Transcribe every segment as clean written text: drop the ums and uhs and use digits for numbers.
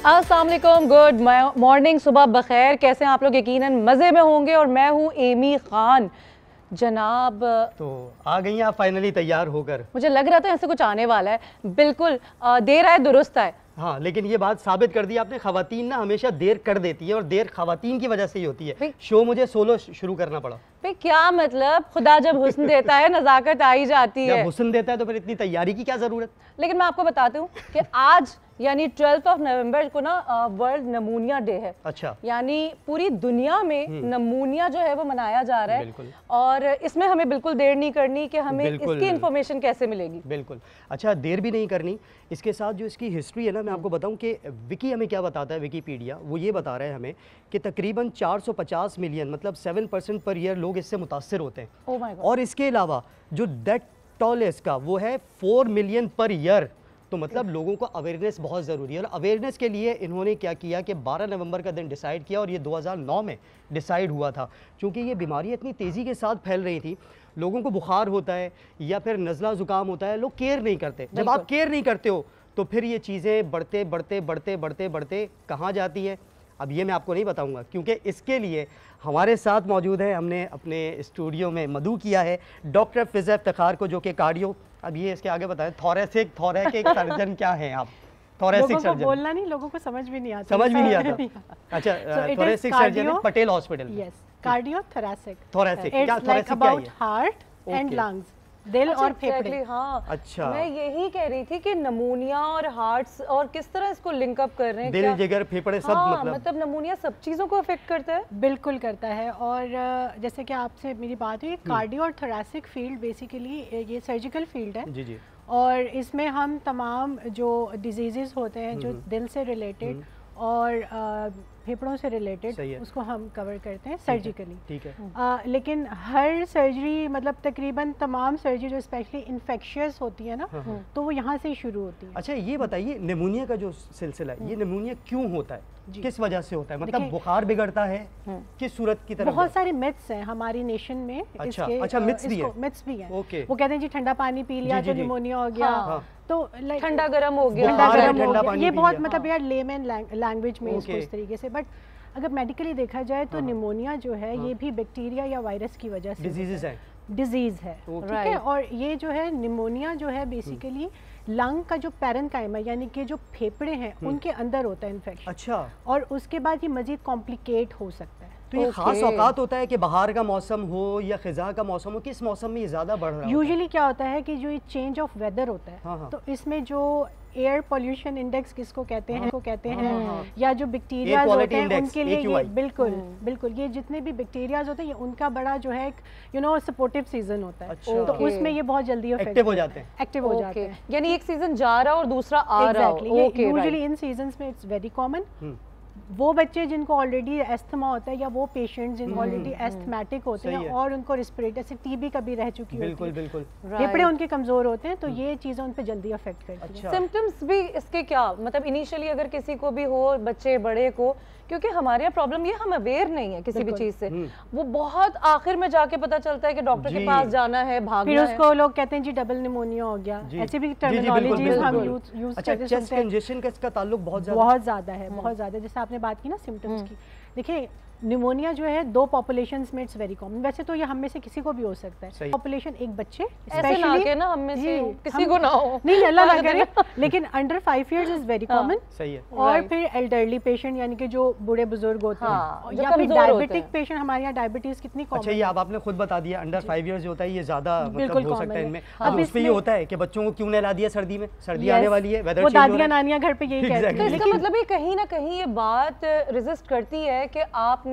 अस्सलाम वालेकुम, good morning, सुबह बखैर। कैसे हैं आप लोग? यकीनन मज़े में होंगे। और मैं हूँ एमी खान। जनाब, तो आ गई हैं आप फाइनली तैयार होकर? मुझे लग रहा था ऐसे कुछ आने वाला है। बिल्कुल, देर आए दुरुस्त आए। हाँ, लेकिन ये बात साबित कर दी आपने, खवातीन ना हमेशा देर कर देती है और देर खवातीन की वजह से ही होती है। शो मुझे सोलो शुरू करना पड़ा। भाई क्या मतलब, खुदा जब हुस्न देता है नज़ाकत आ ही जाती है। जब हुस्न देता है तो फिर इतनी तैयारी की क्या जरूरत? लेकिन मैं आपको बताती हूँ कि आज यानी 12 नवंबर को ना वर्ल्ड नमूनिया डे है। अच्छा। यानी पूरी दुनिया में नमूनिया जो है वो मनाया जा रहा है। और इसमें हमें बिल्कुल देर नहीं करनी कि हमें इसकी इंफॉर्मेशन कैसे मिलेगी। बिल्कुल, अच्छा, देर भी नहीं करनी। इसके साथ जो इसकी हिस्ट्री है ना, मैं आपको बताऊं कि विकी हमें क्या बताता है, विकीपीडिया, वो ये बता रहा है हमें कि तकरीबन 450 मिलियन मतलब 7% पर ईयर लोग इससे मुतासिर होते हैं। Oh my God. और इसके अलावा जो डेथ टोल है इसका वो है 4 मिलियन पर ईयर। तो मतलब लोगों को अवेयरनेस बहुत ज़रूरी है। और अवेयरनेस के लिए इन्होंने क्या किया कि 12 नवंबर का दिन डिसाइड किया, और ये 2009 में डिसाइड हुआ था। क्योंकि ये बीमारी इतनी तेज़ी के साथ फैल रही थी, लोगों को बुखार होता है या फिर नज़ला ज़ुकाम होता है, लोग केयर नहीं करते। जब आप केयर नहीं करते हो तो फिर ये चीज़ें बढ़ते बढ़ते बढ़ते बढ़ते बढ़ते कहाँ जाती हैं, अब ये मैं आपको नहीं बताऊंगा। क्योंकि इसके लिए हमारे साथ मौजूद है, हमने अपने स्टूडियो में मदू किया है डॉक्टर फिज़ा इफ्तिखार को, जो कि कार्डियो, अब ये इसके आगे बताएं, थोरेसिक सर्जन क्या हैं आप? थोरेसिक सर्जन बोलना नहीं, लोगों को समझ भी नहीं आता। समझ भी नहीं आता। अच्छा, थोरेसिक सर्जन है Patel hospital. Yes, cardio thoracic. Thoracic क्या, थोरेसिक क्या है? हार्ट एंड लंग्स, दिल और फेफड़े। हाँ, अच्छा, मैं यही कह रही थी कि नमूनिया और हार्ट्स और किस तरह इसको लिंक अप कर रहे हैं। दिल, जिगर, फेफड़े सब। हाँ, मतलब नमूनिया सब चीज़ों को अफेक्ट करता है। बिल्कुल करता है। और जैसे कि आपसे मेरी बात हुई, कार्डियो और थोरेसिक फील्ड बेसिकली ये सर्जिकल फील्ड है। जी जी। और इसमें हम तमाम जो डिजीज़ेस होते हैं जो दिल से रिलेटेड और फेफड़ों से रिलेटेड, उसको हम कवर करते हैं सर्जिकली। ठीक है। लेकिन हर सर्जरी, मतलब तकरीबन तमाम सर्जरी जो स्पेशली इन्फेक्शियस होती है ना, तो वो यहाँ से ही शुरू होती है। अच्छा, ये बताइए, निमोनिया का जो सिलसिला है, ये निमोनिया क्यों होता है, किस वजह से होता है? मतलब बुखार बिगड़ता है, किस सूरत की तरफ? बहुत सारे मिथ्स हैं हमारी नेशन में। अच्छा, मिथ्स भी हैं। मिथ्स भी हैं। ओके। वो कहते हैं जी ठंडा पानी पी लिया तो निमोनिया हो गया। तो ठंडा गर्म हो गया, ये बहुत मतलब यार लेमन लैंग्वेज में इसको इस तरीके से। बट अगर मेडिकली देखा जाए तो निमोनिया जो है ये भी बैक्टीरिया या वायरस की वजह से डिजीज है। ठीक है। और ये जो है निमोनिया जो है बेसिकली लंग का जो पैरेन्काइमा यानी कि जो फेफड़े हैं उनके अंदर होता है इन्फेक्शन। अच्छा। और उसके बाद ये मजीद कॉम्प्लिकेट हो सकता है। तो ये खास औकात होता है कि बहार का मौसम हो या खिजा का मौसम हो, किस मौसम में ये ज़्यादा बढ़ रहा है? यूजुअली क्या होता है कि जो ये चेंज ऑफ वेदर होता है, तो इसमें जो एयर पोल्यूशन इंडेक्स किसको कहते हैं, या जो बैक्टीरिया होते हैं उनके लिए ये बिल्कुल ये जितने भी बैक्टीरियाज होते हैं, ये उनका बड़ा जो है सपोर्टिव सीजन होता है। तो उसमें ये बहुत जल्दी एक्टिव हो जाते हैं। यानी एक सीजन जा रहा और दूसरा आ रहा है। यूजुअली इन सीजंस में इट्स वेरी कॉमन। वो बच्चे जिनको ऑलरेडी एस्थमा होता है या वो पेशेंट्स जिनको ऑलरेडी एस्थमेटिक होते हैं और उनको रेस्पिरेटरी से टीबी कभी रह चुकी होती है, बिल्कुल फेफड़े उनके कमजोर होते हैं, तो ये चीजें उन पे जल्दी अफेक्ट करती हैं। सिम्टम्स भी इसके क्या, मतलब इनिशियली अगर किसी को भी हो, बच्चे बड़े को, क्योंकि हमारे यहाँ प्रॉब्लम ये हम अवेयर नहीं है किसी भी चीज से, वो बहुत आखिर में जाके पता चलता है कि डॉक्टर के पास जाना है, भागना है। फिर उसको लोग कहते हैं जी डबल निमोनिया हो गया, ऐसी भी टर्मिनोलॉजीज हम यूज करते हैं। चेस्ट कंजेशन का इसका ताल्लुक बहुत ज्यादा है, बहुत ज्यादा। जैसे आपने बात की ना सिम्टम्स की, देखिए निमोनिया जो है दो पॉपुलेशंस में इट्स वेरी कॉमन। वैसे तो ये हम में से किसी को भी हो सकता है। पॉपुलेशन एक बच्चे स्पेशली ना हम में से किसी को ना हो, नहीं अल्लाह ना करे, लेकिन under 5 years is very common. सही है। और फिर एल्डरली पेशेंट यानी कि जो बूढ़े बुजुर्ग होते हैं, या फिर डायबिटिक पेशेंट। हमारे यहाँ डायबिटीज कितनी कॉमन। अच्छा, ये आपने खुद बता दिया, अंडर 5 इयर्स जो होता है ये ज्यादा मतलब हो सकता है इनमें। अब उसमें ये होता है कि बच्चों को क्यों नहला दिया सर्दी में, सर्दी आने वाली है, वेदर चेंज हो रहा है, वो दादियां नानियां घर पे यही कहती हैं। इसका मतलब ये कहीं ना कहीं ये बात रेजिस्ट करती है कि आपने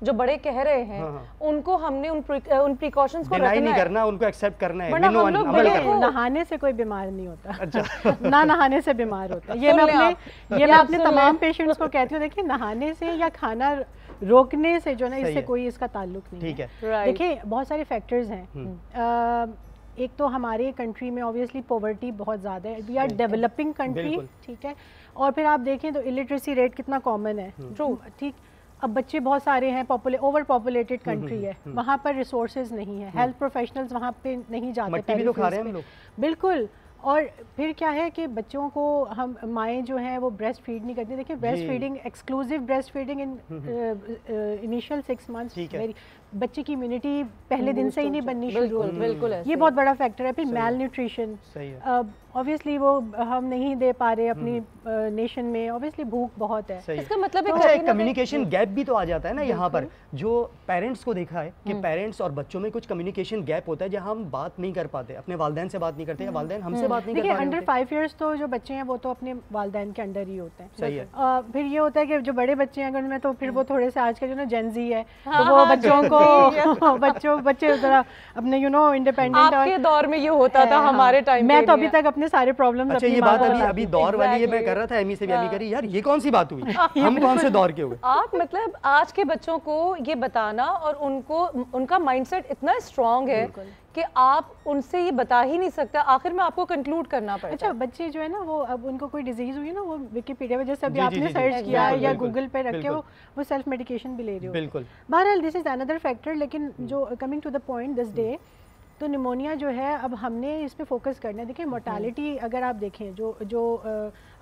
जो बड़े कह रहे हैं उनको हमने उन प्रिकॉशंस को डिनाई नहीं करना, उनको एक्सेप्ट करना है। नहाने से कोई बीमार नहीं होता। अच्छा। ना नहाने से बीमार होता है। ये मैं अपने तमाम पेशेंट्स को कहती हूँ, देखिए नहाने से या खाना रोकने से जो ना इससे कोई इसका ताल्लुक नहीं है। ठीक है। देखिए बहुत सारे फैक्टर्स हैं। एक तो हमारे कंट्री में ऑब्वियसली पॉवर्टी बहुत ज़्यादा है, वी आर डेवलपिंग कंट्री, ठीक है, और फिर आप देखें तो इलिटरेसी रेट कितना कॉमन है, ट्रू, ठीक। अब बच्चे बहुत सारे हैं, ओवर पॉपुलेटेड कंट्री है, वहाँ पर रिसोर्सेज नहीं है, हेल्थ प्रोफेशनल्स वहाँ पे नहीं जाते, मट्टी भी तो खा रहे हैं हम लोग, बिल्कुल। और फिर क्या है कि बच्चों को हम माएँ जो हैं वो ब्रेस्ट फीड नहीं करती। देखिए breast feeding, exclusive breast feeding in initial 6 months, बच्चे की इम्यूनिटी पहले दिन से ही नहीं बननी शुरू होती, बिल्कुल ये बहुत बड़ा फैक्टर है। फिर मेल न्यूट्रिशन, ऑब्वियसली वो हम नहीं दे पा रहे अपनी नेशन में, ऑब्वियसली भूख बहुत है। इसका मतलब एक कम्युनिकेशन गैप भी तो आ जाता है ना यहाँ पर, जो पेरेंट्स को देखा है कि पेरेंट्स और बच्चों में कुछ कम्युनिकेशन गैप होता है, जहाँ हम बात नहीं कर पाते, अपने वालिदैन से बात नहीं करते, या वालिदैन हमसे बात नहीं कर पाते। अंडर 5 इयर्स तो जो बच्चे हैं वो तो अपने वालिदैन के अंडर ही होते हैं, सही है। फिर ये होता है कि जो बड़े बच्चे हैं अगर उनमें, तो फिर वो थोड़े से आज के जो ना जेनजी है, तो वो बच्चों को बच्चे जरा अपने इंडिपेंडेंट, आपके दौर में ये होता था, हमारे टाइम मैं तो अभी तक अपने सारे प्रॉब्लम्स, अच्छा ये बात अभी दौर वाली है, मैं कर रहा था एमी से भी, एमी करी यार ये कौन सी बात हुई, हम कौन से दौर के हुए। आप मतलब आज के बच्चों को ये बताना, और उनको उनका माइंडसेट इतना स्ट्रांग है कि आप उनसे ये बता ही नहीं सकते, आखिर में आपको कंक्लूड करना पड़ता है। अच्छा बच्चे जो है ना वो अब उनको कोई डिजीज हुई है ना, वो विकिपीडिया में जैसे अभी आपने सर्च किया या गूगल पे रख के वो सेल्फ मेडिकेशन भी ले रहे हो, बिल्कुल। बहरहाल दिस इज अनदर फैक्टर, लेकिन जो coming to the point this day, तो निमोनिया जो है अब हमने इस पे फोकस करना है। देखिए मोर्टालिटी अगर आप देखें, जो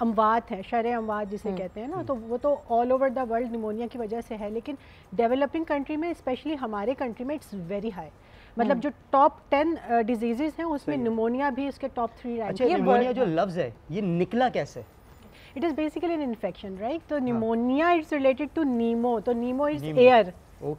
अमवात हैं, शरह अमवात जिसे कहते हैं ना, तो वो तो all over the world pneumonia की वजह से है, लेकिन डेवलपिंग कंट्री में, स्पेशली हमारे कंट्री में, इट्स वेरी हाई। मतलब जो टॉप 10 डिजीजेस हैं उसमें निमोनिया भी इसके टॉप 3 रैंक। अच्छा निमोनिया जो लफ्ज है ये निकला कैसे? It is basically an infection, right? तो pneumonia it's related to pneumo, तो pneumo is air,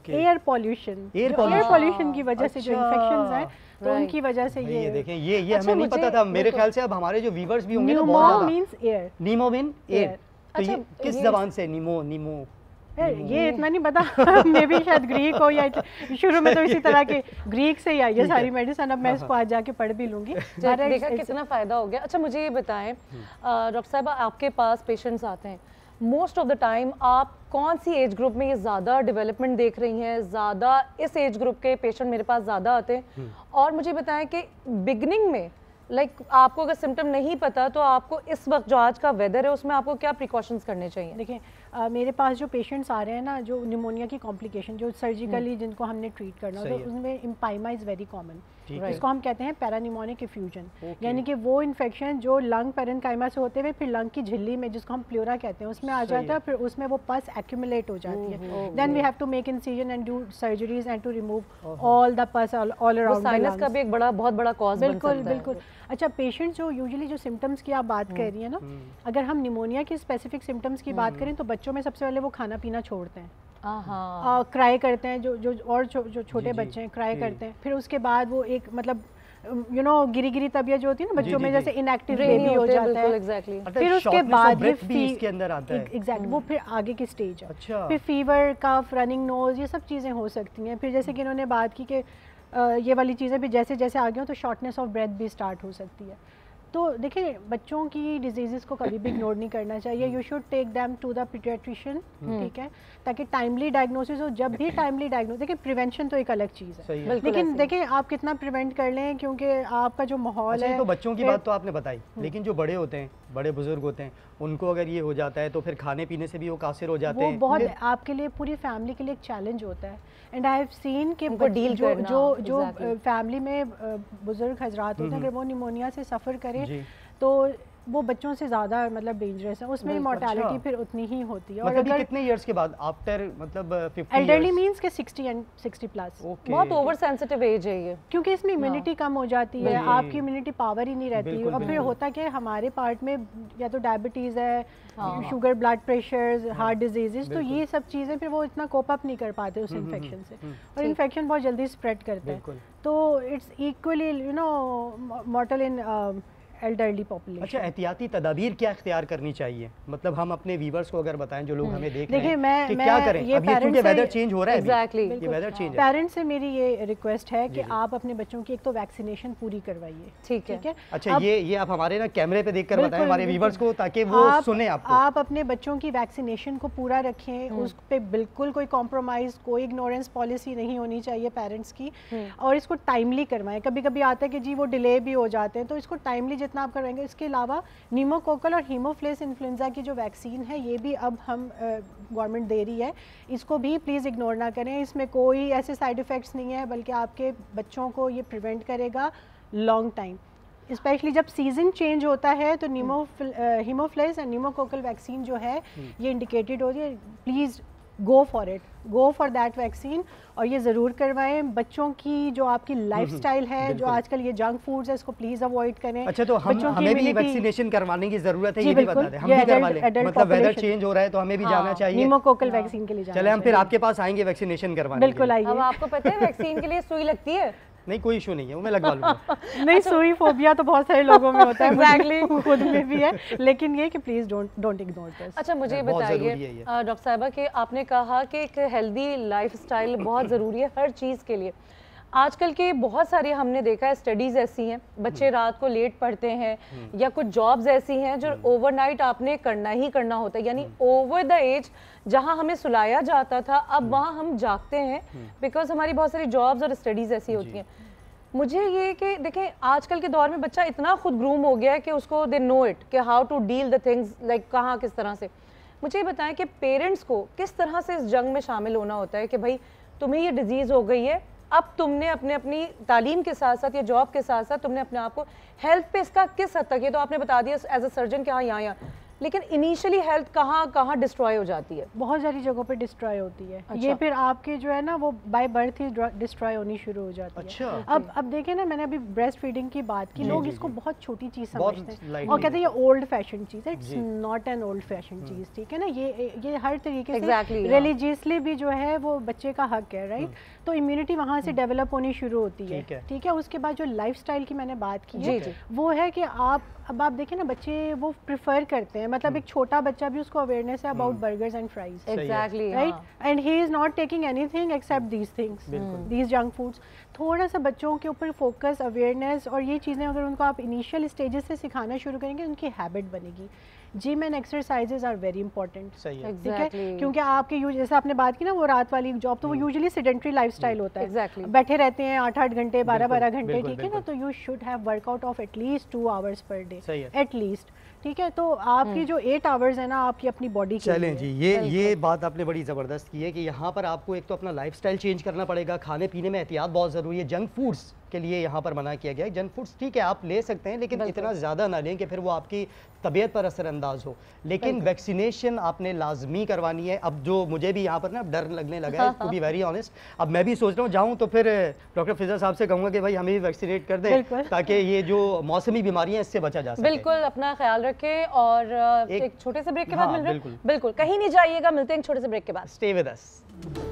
air pollution, air pollution की वजह से जो इन्फेक्शंस हैं, तो उनकी वजह से ये देखें, ये हमें नहीं पता था। मेरे ख्याल से अब हमारे जो व्यूअर्स भी होंगे ना, बहुत मींस एयर, नीमो मीन एयर, तो ये किस जबान से नीमो ये इतना नहीं पता, मे भी शायद ग्रीक हो, या शुरू में तो इसी तरह के ग्रीक से ही आई है सारी मेडिसिन। अब मैं इसको आज जाके पढ़ भी लूंगी, देखा कितना फायदा हो गया। अच्छा मुझे ये बताएं डॉक्टर साहबा, आपके पास पेशेंट्स आते हैं, मोस्ट ऑफ द टाइम आप कौन सी एज ग्रुप में ये ज़्यादा डेवलपमेंट देख रही हैं, ज़्यादा इस एज ग्रुप के पेशेंट मेरे पास ज़्यादा आते हैं? और मुझे बताएं कि बिगनिंग में आपको अगर सिम्टम नहीं पता, तो आपको इस वक्त जो आज का वेदर है उसमें आपको क्या प्रिकॉशंस करने चाहिए? देखिए मेरे पास जो पेशेंट्स आ रहे हैं ना, जो निमोनिया की कॉम्प्लिकेशन, जो सर्जिकली जिनको हमने ट्रीट करना, तो उसमें इम्पाइमा इज़ वेरी कॉमन, इसको हम कहते हैं पैरानिमोनिक इफ्यूजन, यानी कि वो इन्फेक्शन जो लंग पेरेन्काइमा से होते हुए फिर लंग की झिल्ली में, जिसको हम प्लूरा कहते हैं, उसमें आ जाता है, फिर उसमें वो पस एक्यूमुलेट हो जाती है। Then we have to make incision and do surgeries and to remove all the pus all around. Sinus का भी एक बहुत बड़ा कॉज बन सकता है। बिल्कुल बिल्कुल। अच्छा पेशेंट जो यूजुअली जो सिम्टम्स की आप बात कर रही है ना, अगर हम निमोनिया की स्पेसिफिक सिम्टम्स की बात करें, तो बच्चों में सबसे पहले वो खाना पीना छोड़ते हैं, क्राई करते हैं, जो छोटे बच्चे हैं क्राई करते हैं। फिर उसके बाद वो एक मतलब गिरी तबीयत जो होती है ना बच्चों में, जैसे इनएक्टिव बेबी हो जाता है। फिर उसके बाद इसके अंदर आता है, एग्जैक्ट वो फिर आगे की स्टेज है। फिर फीवर, कफ, रनिंग नोज, ये सब चीज़ें हो सकती हैं। फिर जैसे कि इन्होंने बात की कि ये वाली चीज़ें भी जैसे जैसे आगे हो, तो शॉर्टनेस ऑफ ब्रेथ भी स्टार्ट हो सकती है। तो देखिए बच्चों की डिजीज़ को कभी भी इग्नोर नहीं करना चाहिए। You should take them to the paediatrician, ठीक है, ताकि टाइमली डायग्नोसिस हो। जब भी टाइमली डायग्नोस, देखिए प्रिवेंशन तो एक अलग चीज़ है, लेकिन देखिए आप कितना प्रिवेंट कर लें, क्योंकि आपका जो माहौल है। तो बच्चों की बात तो आपने बताई, लेकिन जो बड़े होते हैं, बड़े बुजुर्ग होते हैं, उनको अगर ये हो जाता है तो फिर खाने पीने से भी वो कासिर हो जाते हैं। वो बहुत आपके लिए, पूरी फैमिली के लिए एक चैलेंज होता है। एंड आई हैव सीन कि जो फैमिली में बुजुर्ग हजरात होते हैं, अगर वो निमोनिया से सफ़र करें तो वो बच्चों से ज़्यादा मतलब डेंजरस है, उसमें मोर्टालिटी फिर उतनी ही होती है। और अगर कितने इयर्स के बाद, आफ्टर मतलब 50 एल्डरली मींस के 60 एंड 60 प्लस, बहुत ओवर सेंसिटिव एज है ये, क्योंकि इसमें इम्यूनिटी कम हो जाती है, आपकी इम्यूनिटी पावर ही नहीं रहती। और फिर होता क्या है, हमारे पार्ट में या तो डायबिटीज़ है, sugar, blood pressure, heart diseases, तो ये सब चीज़ें फिर वो इतना कोप अप नहीं कर पाते उस इन्फेक्शन से, और इन्फेक्शन बहुत जल्दी स्प्रेड करता है। तो it's equally मॉर्टल in elderly population. अच्छा, एहतियाती तदाबीर क्या इख्तियार करनी चाहिए, मतलब हम अपने व्यूवर्स को अगर बताएं जो लोग हमें देख रहे हैं कि क्या करें, अब ये क्योंकि वेदर चेंज हो रहा है, एग्जैक्टली ये वेदर चेंज है। पेरेंट्स से मेरी ये रिक्वेस्ट है कि आप अपने बच्चों की एक तो वैक्सीनेशन पूरी करवाइए, ठीक है। अच्छा, ये आप हमारे ना कैमरे पे देखकर बताएं हमारे व्यूवर्स को, ताकि वो सुने आपको। आप अपने बच्चों की वैक्सीनेशन को पूरा रखें, उस पे बिल्कुल कोई कॉम्प्रोमाइज, कोई इग्नोरेंस पॉलिसी नहीं होनी चाहिए पेरेंट्स की, और इसको टाइमली करवाएं। कभी कभी आता है कि जी वो डिले भी हो जाते हैं, तो इसको टाइमली जितना आप करवाएंगे। इसके अलावा न्यूमोकोकल और हीमोफ्िलस इन्फ्लुएंजा की जो वैक्सीन है, ये भी अब हम गवर्नमेंट दे रही है, इसको भी प्लीज़ इग्नोर ना करें। इसमें कोई ऐसे साइड इफ़ेक्ट्स नहीं है, बल्कि आपके बच्चों को ये प्रिवेंट करेगा लॉन्ग टाइम। स्पेशली जब सीज़न चेंज होता है तो हीमोफ्िलस एंड न्यूमोकोकल वैक्सीन जो है ये इंडिकेटेड होती है। Please go for it, go for that vaccine, और ये ज़रूर करवाएं। बच्चों की जो आपकी लाइफस्टाइल है, जो आजकल ये जंक फूड्स है, इसको प्लीज़ अवॉइड करें। अच्छा, तो हमें भी वैक्सीनेशन करवाने की ज़रूरत है, ये भी बता दें, हम भी करवा लें, मतलब वेदर चेंज हो रहा है तो हमें भी जाना चाहिए न्यूमोकोकल वैक्सीन के लिए जाना। चले हम फिर आपके पास आएंगे वैक्सीनेशन करवाने। बिल्कुल आइए। अब आपको पता है वैक्सीन के लिए सुई लगती है? नहीं, कोई इशू नहीं है, वो मैं लगवा लूंगा। नहीं, सुई फोबिया तो बहुत सारे लोगों में होता है, एग्जैक्टली खुद में भी है, लेकिन ये कि प्लीज डोंट इग्नोर दिस। अच्छा, मुझे ये बताइए डॉक्टर साहिबा कि आपने कहा कि एक हेल्दी लाइफस्टाइल बहुत ज़रूरी है हर चीज़ के लिए। आजकल के बहुत सारी हमने देखा है स्टडीज़ ऐसी हैं, बच्चे रात को लेट पढ़ते हैं, या कुछ जॉब्स ऐसी हैं जो ओवरनाइट आपने करना ही करना होता है, यानी ओवर द एज जहां हमें सुलाया जाता था अब वहां हम जागते हैं, बिकॉज हमारी बहुत सारी जॉब्स और स्टडीज़ ऐसी होती हैं। मुझे ये कि देखें, आजकल के दौर में बच्चा इतना खुद ग्रूम हो गया है कि उसको दे नो इट कि how to deal the things, like कहाँ किस तरह से। मुझे ये बताएं कि पेरेंट्स को किस तरह से इस जंग में शामिल होना होता है कि भाई तुम्हें ये डिजीज़ हो गई है, अब तुमने अपनी तालीम के साथ साथ या जॉब के साथ साथ तुमने अपने आप को हेल्थ पे इसका किस हद तक, ये तो आपने बता दिया एज अ सर्जन कि हाँ यहाँ, लेकिन इनिशियली हेल्थ कहाँ डिस्ट्रॉय हो जाती है? बहुत सारी जगहों पे डिस्ट्रॉय होती है। अच्छा। ये फिर आपके जो है ना वो बाय बर्थ ही डिस्ट्रॉय होनी शुरू हो जाती अच्छा। है। अब देखें ना, मैंने अभी ब्रेस्ट फीडिंग की बात की, लोग इसको बहुत छोटी चीज़ समझते हैं और कहते हैं ये ओल्ड फैशन चीज़ है। It's not an old fashion चीज़, ठीक है ना। ये हर तरीके से रिलीजियसली भी जो है वो बच्चे का हक है, राइट। तो इम्यूनिटी वहाँ से डेवलप होनी शुरू होती है, ठीक है। उसके बाद जो लाइफस्टाइल की मैंने बात की है वो है कि अब आप देखें ना, बच्चे वो प्रिफर करते हैं, मतलब एक छोटा बच्चा भी उसको अवेयरनेस है about burgers and fries, exactly, right, and he is not taking anything accept these things, these junk foods. थोड़ा सा बच्चों के ऊपर फोकस, अवेयरनेस और ये चीज़ें अगर उनको आप इनिशियल स्टेजेस से सिखाना शुरू करेंगे, उनकी हैबिट बनेगी। Gym and exercises are very important, ठीक है, क्योंकि आपके जैसे आपने बात की ना वो रात वाली जॉब, तो वो यूजुअली सेडेंटरी लाइफस्टाइल होता है, बैठे रहते हैं 8-8 घंटे 12-12 घंटे, ठीक है ना। तो you should have workout of at least 2 hours per day, at least, ठीक है। तो आपकी जो 8 आवर्स है ना आपकी अपनी बॉडी के चलें जी, ये बात आपने बड़ी ज़बरदस्त की है कि यहाँ पर आपको एक तो अपना लाइफस्टाइल चेंज करना पड़ेगा, खाने पीने में एहतियात बहुत ज़रूरी है। जंक फूड्स के लिए यहाँ पर मना किया गया है। जंक फूड्स ठीक है आप ले सकते हैं, लेकिन इतना ज़्यादा ना लें कि फिर वो आपकी तबीयत पर असरअंदाज हो। लेकिन वैक्सीनेशन आपने लाजमी करवानी है। अब जो मुझे भी यहाँ पर ना डर लगने लगा है, टू बी वेरी ऑनेस्ट। अब मैं भी सोच रहा हूँ जाऊँ तो फिर डॉक्टर फिजा साहब से कहूँगा कि भाई हमें भी वैक्सीनेट कर दें, ताकि ये जो मौसमी बीमारियाँ इससे बचा जा सके। बिल्कुल, अपना ख्याल रखें और एक छोटे से ब्रेक के बाद मिल रहे हैं। बिल्कुल, कहीं नहीं जाइएगा, मिलते हैं एक छोटे से ब्रेक के बाद। Stay with us.